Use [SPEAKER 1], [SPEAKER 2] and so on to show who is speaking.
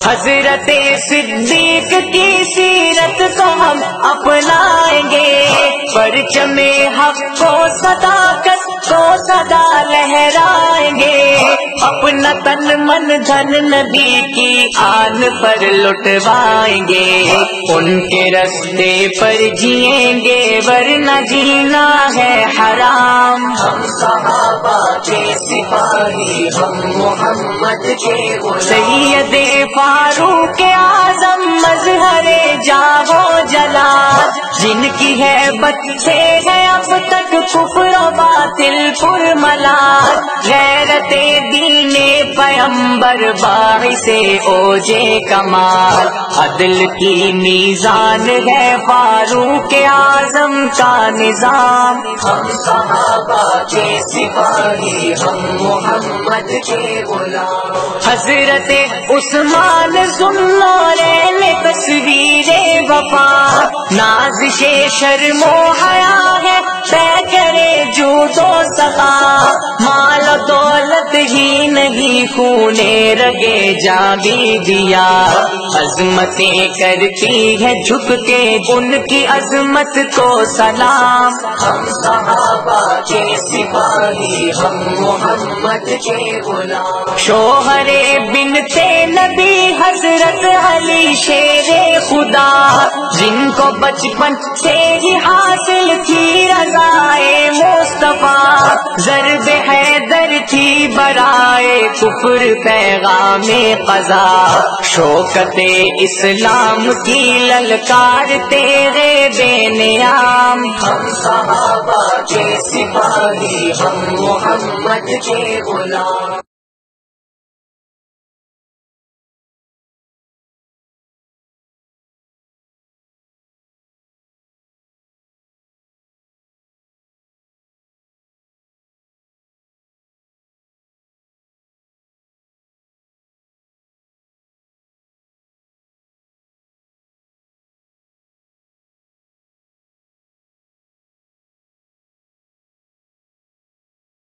[SPEAKER 1] حضرت صدیق کی سیرت کو ہم اپنائیں گے، پرچم حق کو صداقت کو سدا لہرائیں گے، اپنا تن من دھن نبی کی آن پر لٹوائیں گے، ان کے رستے پر جئیں گے ورنہ جینا ہے حرام۔ ہم صحابہ کے سپاہی، ہم محمد کے غلام، سید فاروق اعظم مظہر جاہ و جلال، جن کی ہیبت سے ہے اب تک کفر و باطل پرملال، غیرت دین پیمبر باعث اوج کمال، عدل کی میزان ہے فاروق اعظم کا نظام۔ ہم صحابہ کے سپاہی، ہم محمد کے غلام، حضرت عثمان ذوالنورین تصویر وفا، نازش شرم و حیا ہے پیکرے جود و سخا، مال و دولت ہی نہیں خون رگے جاں بھی دیا، عظمتیں کرتی ہے جھک کے ان کی عظمت کو سلام۔ ہم صحابہ کے سپاہی، ہم محمد کے غلام، شوہر بنت نبی حضرت علی شیر خدا، جن کو بچپن سے ہی حاصل تھی رضائے مصطفیٰ، ضرب حیدر تھی برائے کفر پیغام قضا، شوکت اسلام کی للکار تیرے بے نیام۔ ہم صحابہ کے سپاہی، ہم محمد کے غلام۔